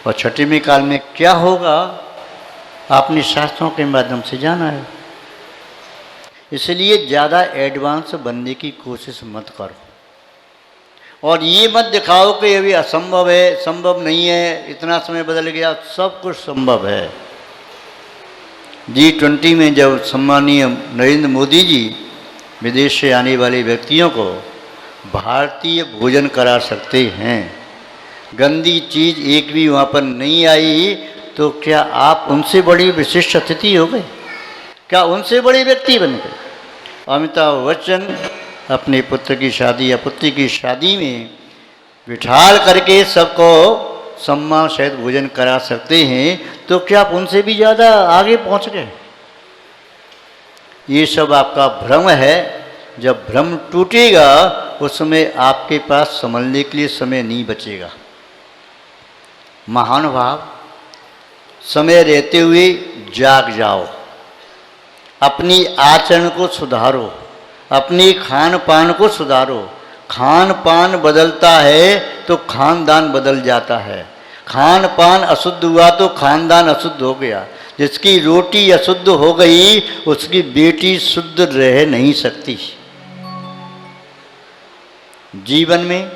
और छठवीं काल में क्या होगा आपने शास्त्रों के माध्यम से जाना है। इसलिए ज़्यादा एडवांस बनने की कोशिश मत करो और ये मत दिखाओ कि अभी असंभव है, संभव नहीं है, इतना समय बदल गया। सब कुछ संभव है। G20 में जब सम्मानीय नरेंद्र मोदी जी विदेश से आने वाले व्यक्तियों को भारतीय भोजन करा सकते हैं, गंदी चीज़ एक भी वहाँ पर नहीं आई, तो क्या आप उनसे बड़ी विशिष्ट अतिथि हो गए? क्या उनसे बड़े व्यक्ति बन गए? अमिताभ बच्चन अपने पुत्र की शादी या पुत्री की शादी में बिठाल करके सबको सम्मान सहित भोजन करा सकते हैं, तो क्या आप उनसे भी ज़्यादा आगे पहुँच गए? ये सब आपका भ्रम है। जब भ्रम टूटेगा उस समय आपके पास संभलने के लिए समय नहीं बचेगा। महानुभाव, समय रहते हुए जाग जाओ, अपनी आचरण को सुधारो, अपनी खान पान को सुधारो। खान पान बदलता है तो खानदान बदल जाता है। खान पान अशुद्ध हुआ तो खानदान अशुद्ध हो गया। जिसकी रोटी अशुद्ध हो गई उसकी बेटी शुद्ध रह नहीं सकती। जीवन में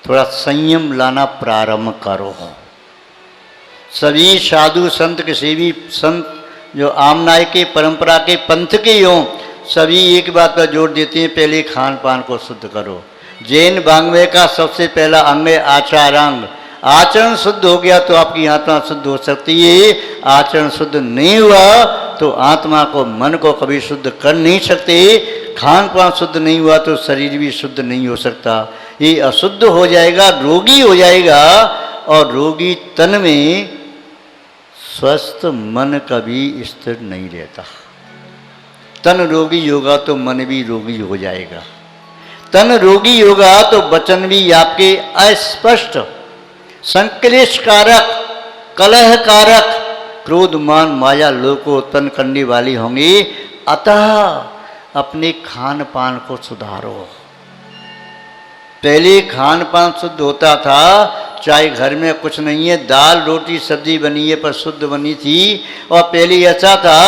थोड़ा संयम लाना प्रारंभ करो। सभी साधु संत, किसी भी संत जो आमनाय के परंपरा के पंथ के हों, सभी एक बात पर जोर देते हैं, पहले खान पान को शुद्ध करो। जैन वाङ्मय का सबसे पहला अंग है आचारांग। आचरण शुद्ध हो गया तो आपकी आत्मा शुद्ध हो सकती है। आचरण शुद्ध नहीं हुआ तो आत्मा को, मन को कभी शुद्ध कर नहीं सकते। खान पान शुद्ध नहीं हुआ तो शरीर भी शुद्ध नहीं हो सकता। ये अशुद्ध हो जाएगा, रोगी हो जाएगा, और रोगी तन में स्वस्थ मन कभी स्थिर नहीं रहता। तन रोगी होगा तो मन भी रोगी हो जाएगा। तन रोगी होगा तो वचन भी आपके अस्पष्ट, संक्लेशकारक, कलहकारक, क्रोध मान माया लोग को उत्पन्न करने वाली होंगी। अतः अपने खान पान को सुधारो। पहले खान पान शुद्ध होता था, चाहे घर में कुछ नहीं है, दाल रोटी सब्जी बनी है पर शुद्ध बनी थी। और पहले ऐसा था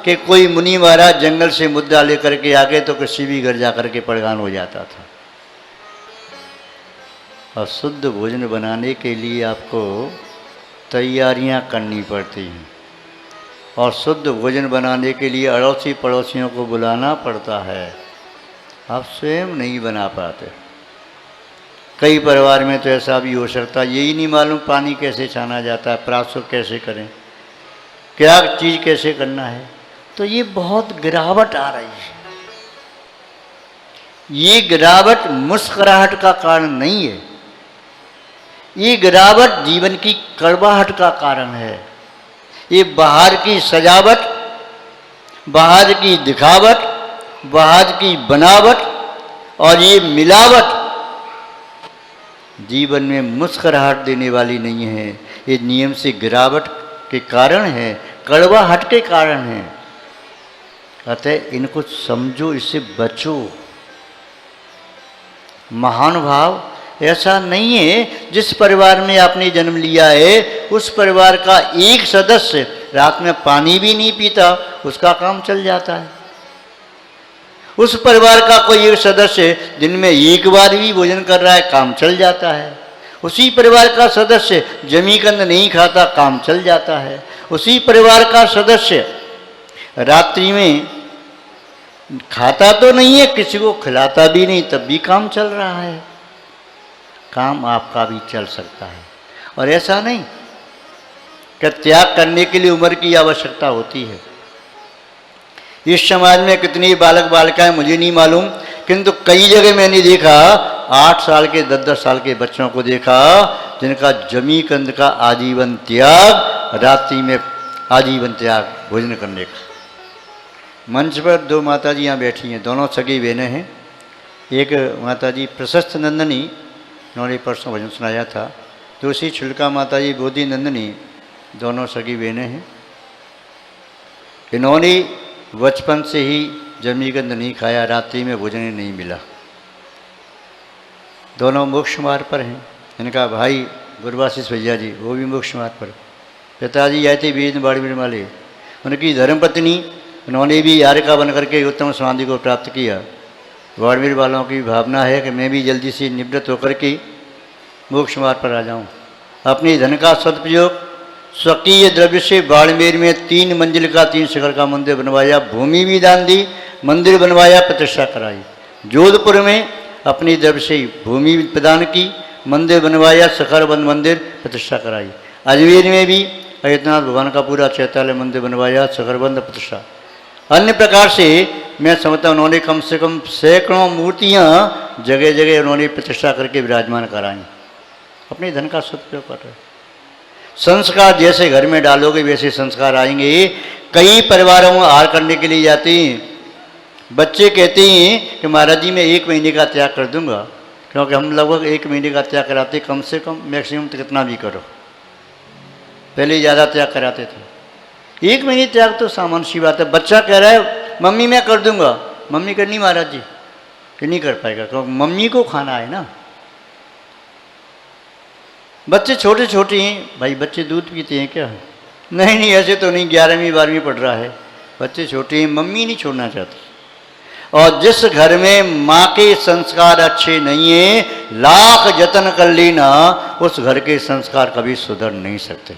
कि कोई मुनि महाराज जंगल से मुद्दा लेकर के आ गए तो किसी भी घर जाकर के प्रगान हो जाता था। और शुद्ध भोजन बनाने के लिए आपको तैयारियां करनी पड़ती हैं, और शुद्ध भोजन बनाने के लिए अड़ोसी पड़ोसियों को बुलाना पड़ता है। आप स्वयं नहीं बना पाते। कई परिवार में तो ऐसा भी हो सकता है, यही नहीं मालूम पानी कैसे छाना जाता है, प्राशुद्ध कैसे करें, क्या चीज़ कैसे करना है। तो ये बहुत गिरावट आ रही है। ये गिरावट मुस्कुराहट का कारण नहीं है, ये गिरावट जीवन की कड़वाहट का कारण है। ये बाहर की सजावट, बाहर की दिखावट, बाहर की बनावट और ये मिलावट जीवन में मुस्कुराहट देने वाली नहीं है। ये नियम से गिरावट के कारण है, कड़वाहट के कारण है। अतः इनको समझो, इससे बचो। महानुभाव, ऐसा नहीं है जिस परिवार में आपने जन्म लिया है उस परिवार का एक सदस्य रात में पानी भी नहीं पीता, उसका काम चल जाता है। उस परिवार का कोई एक सदस्य दिन में एक बार भी भोजन कर रहा है, काम चल जाता है। उसी परिवार का सदस्य जमीकंद नहीं खाता, काम चल जाता है। उसी परिवार का सदस्य रात्रि में खाता तो नहीं है, किसी को खिलाता भी नहीं, तब भी काम चल रहा है। काम आपका भी चल सकता है। और ऐसा नहीं कि त्याग करने के लिए उम्र की आवश्यकता होती है। इस समाज में कितनी बालक बालिकाएं मुझे नहीं मालूम, किंतु कई जगह मैंने देखा 8 साल के 10-10 साल के बच्चों को देखा जिनका जमीकंद का आजीवन त्याग, रात्रि में आजीवन त्याग भोजन करने का। मंच पर 2 माताजी यहाँ बैठी हैं, दोनों सगी बहनें हैं। एक माताजी प्रशस्त नंदनी, उन्होंने परसों भजन सुनाया था। दूसरी छिलका माताजी बोधि नंदनी, दोनों सगी बहनें हैं। इन्होंने बचपन से ही जमीकंद नहीं खाया, रात्रि में भोजन नहीं मिला। दोनों मोक्ष मार्ग पर हैं। इनका भाई गुरबाशीष भैया जी, वो भी मोक्ष मार्ग पर। पिताजी आए थे वीर बाड़मेर वाले, उनकी धर्मपत्नी, उन्होंने भी यारिका बन करके उत्तम समाधि को प्राप्त किया। बाड़मेर वालों की भावना है कि मैं भी जल्दी से निवृत्त होकर के मोक्ष मार्ग पर आ जाऊँ। अपने धन का सदुपयोग स्वकीय द्रव्य से बाड़मेर में 3 मंजिल का 3 शिखर का मंदिर बनवाया, भूमि भी दान दी, मंदिर बनवाया, प्रतिष्ठा कराई। जोधपुर में अपनी द्रव्य से भूमि प्रदान की, मंदिर बनवाया, शिखरबंद मंदिर प्रतिष्ठा कराई। अजमेर में भी अयोध्यानाथ भगवान का पूरा चैत्यालय मंदिर बनवाया, शिखरबंद प्रतिष्ठा। अन्य प्रकार से मैं समझता हूँ उन्होंने कम से कम सैकड़ों मूर्तियाँ जगह जगह उन्होंने प्रतिष्ठा करके विराजमान कराई। अपने धन का सदुपयोग कर रहे। संस्कार जैसे घर में डालोगे वैसे संस्कार आएंगे। कई परिवारों में आहार करने के लिए जाते हैं, बच्चे कहते हैं कि महाराज जी मैं 1 महीने का त्याग कर दूंगा, क्योंकि हम लगभग 1 महीने का त्याग कराते, कम से कम मैक्सिमम तो कितना भी करो। पहले ज़्यादा त्याग कराते थे। 1 महीने त्याग तो सामान्य सी बात है। बच्चा कह रहा है मम्मी मैं कर दूंगा, मम्मी करनी महाराज जी ये नहीं कर पाएगा, क्योंकि मम्मी को खाना है ना। बच्चे छोटे छोटे हैं भाई, बच्चे दूध पीते हैं क्या? नहीं नहीं, ऐसे तो नहीं, 11वीं 12वीं पढ़ रहा है, बच्चे छोटे हैं, मम्मी नहीं छोड़ना चाहती। और जिस घर में माँ के संस्कार अच्छे नहीं है, लाख जतन कर लेना उस घर के संस्कार कभी सुधर नहीं सकते।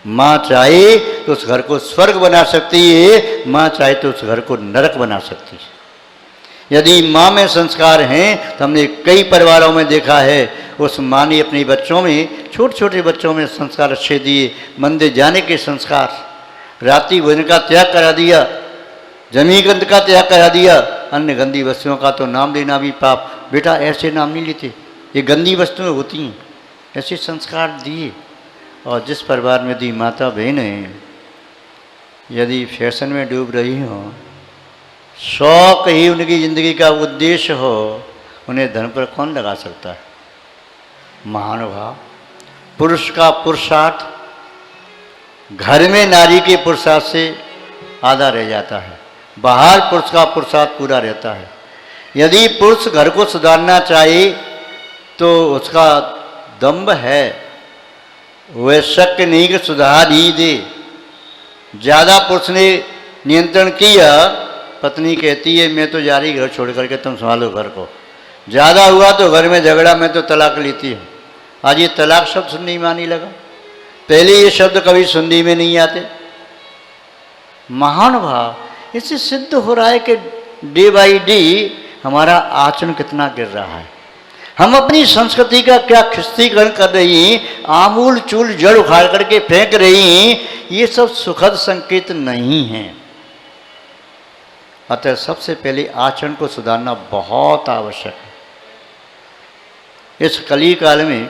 माँ चाहे तो उस घर को स्वर्ग बना सकती है, माँ चाहे तो उस घर को नरक बना सकती है। यदि माँ में संस्कार हैं तो हमने कई परिवारों में देखा है, उस माँ ने अपने बच्चों में, छोटे छोटे बच्चों में संस्कार अच्छे दिए, मंदिर जाने के संस्कार, रात्रि भोजन का त्याग करा दिया, जमी गंध का त्याग करा दिया, अन्य गंदी वस्तुओं का तो नाम लेना भी पाप। बेटा ऐसे नाम नहीं लेते, ये गंदी वस्तुएं होती हैं, ऐसे संस्कार दिए। और जिस परिवार में यदि माता बहनें यदि फैशन में डूब रही हों, शौक ही उनकी ज़िंदगी का उद्देश्य हो, उन्हें धन पर कौन लगा सकता है? महानुभाव, पुरुष का पुरुषार्थ घर में नारी के पुरुषार्थ से आधा रह जाता है, बाहर पुरुष का पुरुषार्थ पूरा रहता है। यदि पुरुष घर को सुधारना चाहे तो उसका दम्भ है, वह शक नहीं कि सुधार ही दे। ज़्यादा पुरुष ने नियंत्रण किया, पत्नी कहती है मैं तो जा रही घर छोड़ करके, तुम संभालो घर को। ज़्यादा हुआ तो घर में झगड़ा, मैं तो तलाक लेती हूँ। आज ये तलाक शब्द सुनने में आने लगा, पहले ये शब्द कभी सुनने में नहीं आते। महानुभाव, इससे सिद्ध हो रहा है कि डे बाई डे हमारा आचरण कितना गिर रहा है। हम अपनी संस्कृति का क्या खिस्तीकरण कर रही हैं, आमूल चूल जड़ उखाड़ करके फेंक रही हैं, ये सब सुखद संकेत नहीं है। अतः सबसे पहले आचरण को सुधारना बहुत आवश्यक है। इस कली काल में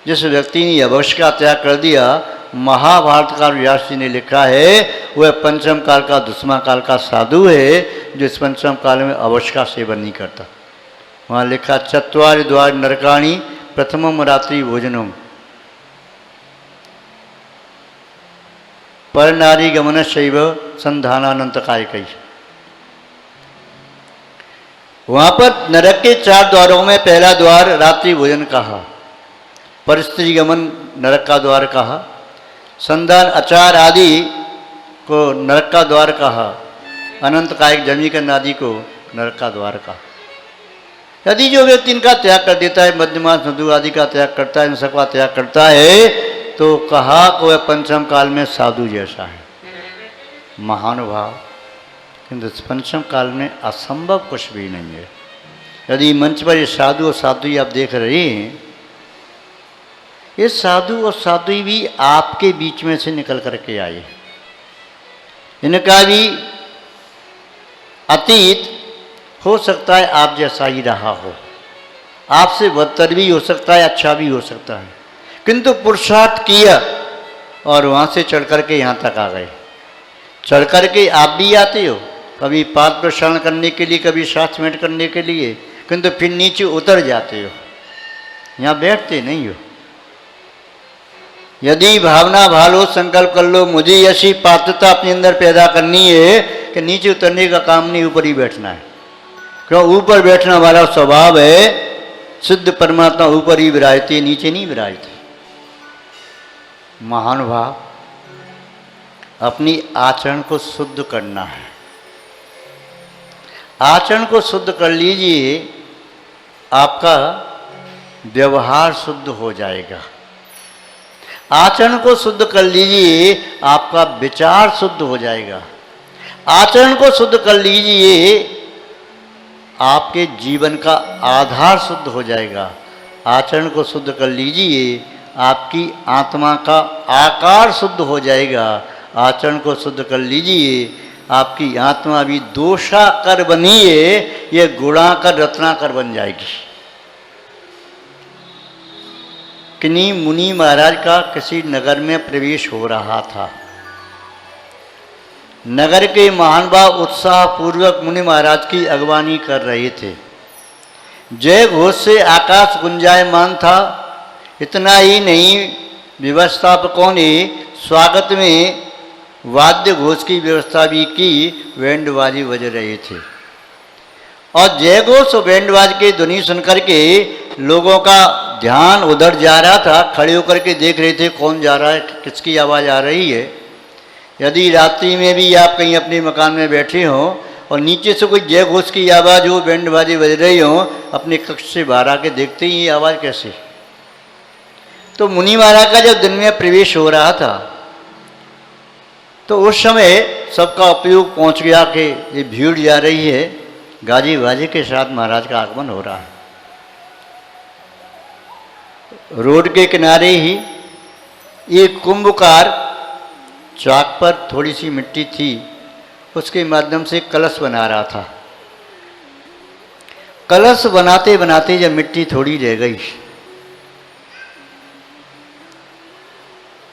जिस व्यक्ति ने अवश्य का त्याग कर दिया, महाभारत का व्यास जी ने लिखा है, वह पंचम काल का दुष्मा काल का साधु है, जो इस पंचम काल में अवश्य का सेवन नहीं करता। वहाँ लिखा चत्वारि द्वार नरकाणी प्रथमम रात्रि भोजनम पर नारी गमन शैव संधानानंत कायकई। वहाँ पर नरक के 4 द्वारों में पहला द्वार रात्रि भोजन कहा, पर स्त्री गमन नरक का द्वार कहा, संधान आचार आदि को नरक का द्वार कहा, अनंत कायिक जमीकरण आदि को नरक का द्वार कहा। यदि जो व्यक्ति इनका त्याग कर देता है, मध्यमांस मधु आदि का त्याग करता है, इन सबका त्याग करता है, तो कहा को वह पंचम काल में साधु जैसा है। महानुभाव, किंतु इस पंचम काल में असंभव कुछ भी नहीं है। यदि मंच पर ये साधु और साध्वी आप देख रहे हैं, ये साधु और साध्वी भी आपके बीच में से निकल करके आए। इनका भी अतीत हो सकता है आप जैसा ही रहा हो, आपसे बदतर भी हो सकता है, अच्छा भी हो सकता है, किंतु पुरुषार्थ किया और वहाँ से चढ़ करके यहाँ तक आ गए। चढ़ करके आप भी आते हो, कभी पाद प्रक्षालन करने के लिए, कभी श्वास मेंट करने के लिए, किंतु फिर नीचे उतर जाते हो, यहाँ बैठते नहीं हो। यदि भावना भालो, संकल्प कर लो, मुझे ऐसी पात्रता अपने अंदर पैदा करनी है कि नीचे उतरने का काम नहीं, ऊपर ही बैठना है। क्यों? ऊपर बैठना हमारा स्वभाव है। सिद्ध परमात्मा ऊपर ही विराजते, नीचे नहीं विराजते। महानुभाव, अपनी आचरण को शुद्ध करना है। आचरण को शुद्ध कर लीजिए, आपका व्यवहार शुद्ध हो जाएगा। आचरण को शुद्ध कर लीजिए, आपका विचार शुद्ध हो जाएगा। आचरण को शुद्ध कर लीजिए, आपके जीवन का आधार शुद्ध हो जाएगा। आचरण को शुद्ध कर लीजिए, आपकी आत्मा का आकार शुद्ध हो जाएगा। आचरण को शुद्ध कर लीजिए, आपकी आत्मा भी दोषाकर बनी है, ये गुणाकर रत्नाकर बन जाएगी। किन्हीं मुनि महाराज का किसी नगर में प्रवेश हो रहा था। नगर के महानुभाव उत्साह पूर्वक मुनि महाराज की अगवानी कर रहे थे। जय घोष से आकाश गुंजायमान था। इतना ही नहीं, व्यवस्थापकों ने स्वागत में वाद्य घोष की व्यवस्था भी की। बैंड बाजी बज रहे थे और जय घोष और बैंड बाज के ध्वनि सुनकर के लोगों का ध्यान उधर जा रहा था। खड़े होकर के देख रहे थे कौन जा रहा है, किसकी आवाज़ आ रही है। यदि रात्रि में भी आप कहीं अपने मकान में बैठे हों और नीचे से कोई जय घोष की आवाज़ हो, बैंड बाजी बज रही हो, अपने कक्ष से बाहर आके देखते ही ये आवाज़ कैसे। तो मुनि महाराज का जब दिन में प्रवेश हो रहा था तो उस समय सबका उपयोग पहुंच गया कि ये भीड़ जा रही है, गाजी बाजी के साथ महाराज का आगमन हो रहा है। रोड के किनारे ही एक कुंभकार चाक पर थोड़ी सी मिट्टी थी, उसके माध्यम से कलश बना रहा था। कलश बनाते बनाते जब मिट्टी थोड़ी रह गई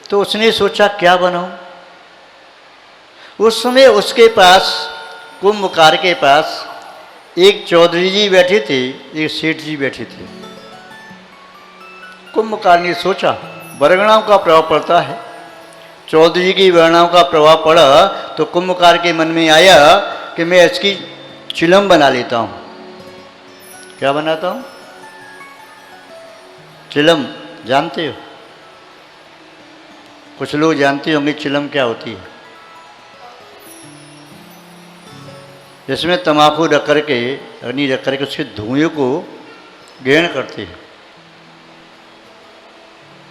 तो उसने सोचा क्या बनाऊं। उस समय उसके पास, कुंभकार के पास, एक चौधरी जी बैठे थे, एक सेठ जी बैठे थे। कुंभकार ने सोचा, वर्गणाओं का प्रभाव पड़ता है। चौधरी की वर्णाओं का प्रभाव पड़ा तो कुंभकार के मन में आया कि मैं इसकी चिलम बना लेता हूँ। क्या बनाता हूँ? चिलम जानते हो? कुछ लोग जानते होंगे चिलम क्या होती है। जिसमें तंबाकू रख करके, अग्नि रख करके उसके धुएं को ग्रहण करते हैं।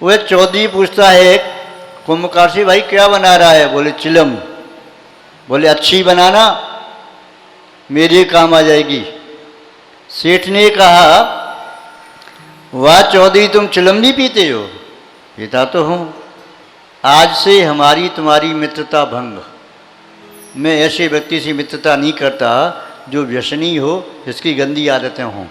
वह चौधरी पूछता है कुंभकार से, भाई क्या बना रहा है? बोले चिलम। बोले अच्छी बनाना, मेरे काम आ जाएगी। सेठ ने कहा, वाह चौधरी, तुम चिलम भी पीते हो? पीता तो हूँ। आज से हमारी तुम्हारी मित्रता भंग। मैं ऐसे व्यक्ति से मित्रता नहीं करता जो व्यसनी हो, जिसकी गंदी आदतें हों।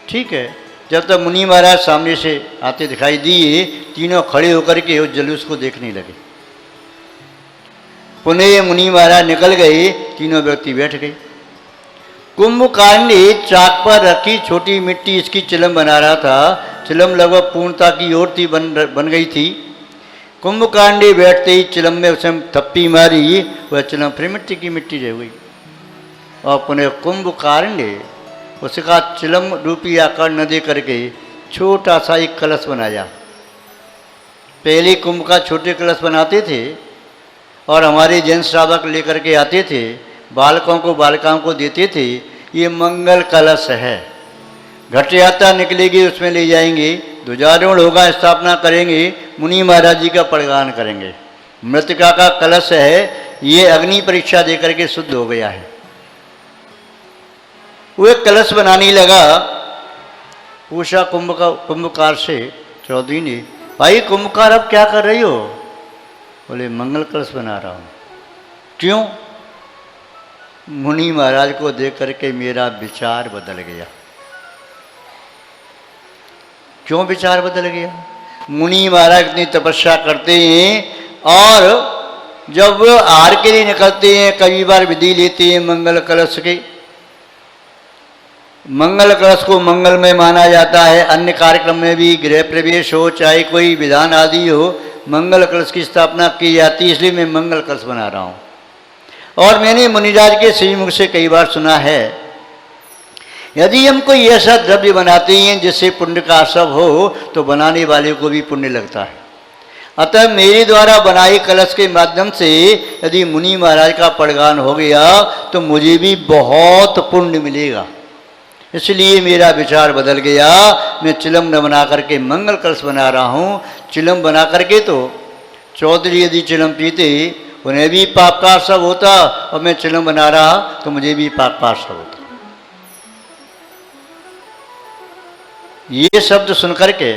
ठीक है। जब तक मुनि महाराज सामने से आते दिखाई दिए, तीनों खड़े होकर के उस जुलूस को देखने लगे। पुनः मुनि महाराज निकल गए, तीनों व्यक्ति बैठ गए। कुंभकार ने चाक पर रखी छोटी मिट्टी इसकी चिलम बना रहा था। चिलम लगभग पूर्णता की ओर थी, बन गई थी। कुंभकार ने बैठते ही चिलम में उसे थप्पी मारी, वह चिलम फिर मिट्टी की मिट्टी रह गई। और पुनः कुंभकार ने उसका चिलम रूपी आकार न दे करके छोटा सा एक कलश बनाया। पहले कुंभ का छोटे कलश बनाते थे और हमारे जैन श्रावक लेकर के आते थे, बालकों को बालिकाओं को देते थे। ये मंगल कलश है, घट यात्रा निकलेगी उसमें ले जाएंगे, ध्वजारोहण होगा, स्थापना करेंगे, मुनि महाराज जी का प्रगान करेंगे। मृतिका का कलश है, ये अग्नि परीक्षा देकर के शुद्ध हो गया है। वो एक कलश बनाने लगा। पूछा कुंभकार से चौधरी ने, भाई कुंभकार अब क्या कर रही हो? बोले मंगल कलश बना रहा हूँ। क्यों? मुनि महाराज को देख करके मेरा विचार बदल गया। क्यों विचार बदल गया? मुनि महाराज इतनी तपस्या करते हैं और जब आहार के लिए निकलते हैं, कई बार विधि लेते हैं मंगल कलश के। मंगल कलश को मंगल में माना जाता है। अन्य कार्यक्रम में भी, गृह प्रवेश हो, चाहे कोई विधान आदि हो, मंगल कलश की स्थापना की जाती है। इसलिए मैं मंगल कलश बना रहा हूँ। और मैंने मुनिराज के श्रीमुख से कई बार सुना है यदि हम कोई ऐसा द्रव्य बनाते हैं जिससे पुण्य का असर हो तो बनाने वाले को भी पुण्य लगता है। अतः मेरे द्वारा बनाए कलश के माध्यम से यदि मुनि महाराज का पड़गान हो गया तो मुझे भी बहुत पुण्य मिलेगा। इसलिए मेरा विचार बदल गया। मैं चिलम न बना करके मंगल कलश बना रहा हूँ। चिलम बना करके तो चौधरी यदि चिलम पीते उन्हें भी पाप का असर होता, और मैं चिलम बना रहा तो मुझे भी पाप का असर होता। ये शब्द सुनकर के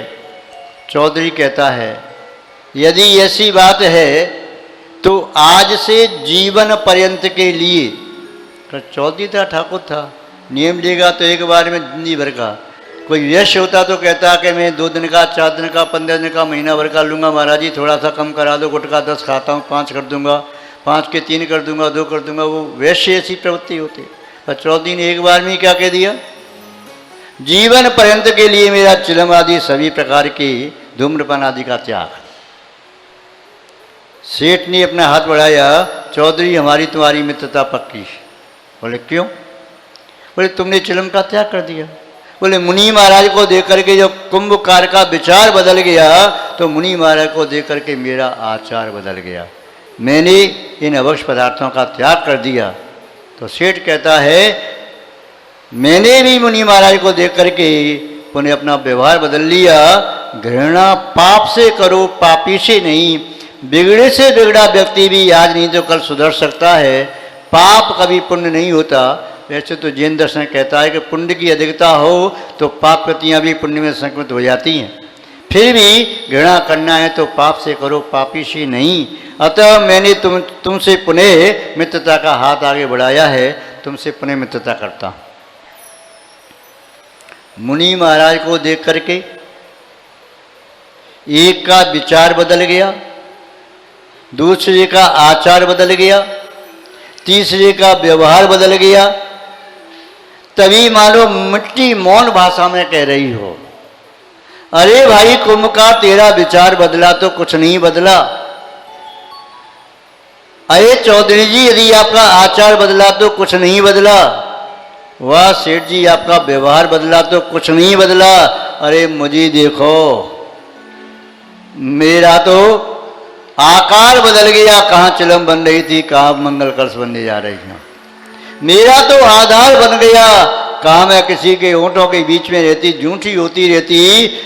चौधरी कहता है, यदि ऐसी बात है तो आज से जीवन पर्यंत के लिए, चौधरी था, ठाकुर था, नियम लेगा तो एक बार में जिंदगी भर का। कोई व्यस्त होता तो कहता कि मैं 2 दिन का, 4 दिन का, 15 दिन का, महीना भर का लूँगा, महाराज जी थोड़ा सा कम करा दो, गुटखा 10 खाता हूँ, 5 कर दूंगा, 5 के 3 कर दूंगा, 2 कर दूंगा। वो वैश्य ऐसी प्रवृत्ति होती। पर चौधरी ने एक बार में क्या कह दिया, जीवन पर्यंत के लिए मेरा चिलम आदि सभी प्रकार की धूम्रपान आदि का त्याग। सेठ ने अपना हाथ बढ़ाया, चौधरी हमारी तुम्हारी मित्रता पक्की। बोले क्यों? बोले तुमने चिलम का त्याग कर दिया। बोले मुनि महाराज को देख करके जब कुंभकार का विचार बदल गया तो मुनि महाराज को देख करके मेरा आचार बदल गया। मैंने इन अवश्य पदार्थों का त्याग कर दिया। तो सेठ कहता है, मैंने भी मुनि महाराज को देख करके पुनः अपना व्यवहार बदल लिया। घृणा पाप से करो, पापी से नहीं। बिगड़े से बिगड़ा व्यक्ति भी आज नहीं तो कल सुधर सकता है। पाप कभी पुण्य नहीं होता। वैसे तो जैन दर्शन कहता है कि पुण्य की अधिकता हो तो पाप कृतियाँ भी पुण्य में संक्रमित हो जाती हैं। फिर भी घृणा करना है तो पाप से करो, पापी से नहीं। अतः मैंने तुमसे पुनः मित्रता का हाथ आगे बढ़ाया है, तुमसे पुनः मित्रता करता हूँ। मुनि महाराज को देख करके एक का विचार बदल गया, दूसरे का आचार बदल गया, तीसरे का व्यवहार बदल गया। तभी मानो मिट्टी मौन भाषा में कह रही हो, अरे भाई कुंभ का तेरा विचार बदला तो कुछ नहीं बदला। अरे चौधरी जी यदि आपका आचार बदला तो कुछ नहीं बदला। वाह सेठ जी आपका व्यवहार बदला तो कुछ नहीं बदला। अरे मुझे देखो, मेरा तो आकार बदल गया। कहाँ चिलम बन रही थी, कहाँ मंगल कलश बनने जा रही है। मेरा तो आधार बन गया। कहाँ मैं किसी के होंठों के बीच में रहती, झूठी होती रहती,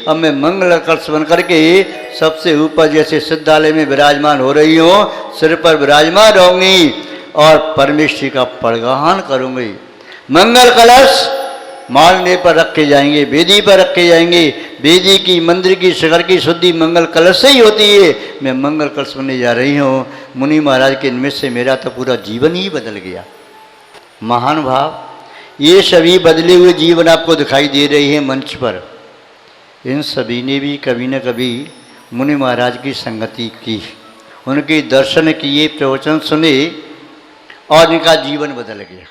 अब मैं मंगल कलश बन करके सबसे ऊपर जैसे सिद्धालय में विराजमान हो रही हूँ, सिर पर विराजमान रहूंगी और परमेश्वरी का पड़गान करूंगी। मंगल कलश मालने पर रखे जाएंगे, वेदी पर रखे जाएंगे। वेदी की, मंदिर की, शिखर की शुद्धि मंगल कलश से ही होती है। मैं मंगल कलश बनने जा रही हूँ। मुनि महाराज के निमित्त से मेरा तो पूरा जीवन ही बदल गया। महान भाव, ये सभी बदले हुए जीवन आपको दिखाई दे रही है मंच पर। इन सभी ने भी कभी न कभी मुनि महाराज की संगति की, उनके दर्शन किए, प्रवचन सुने और इनका जीवन बदल गया।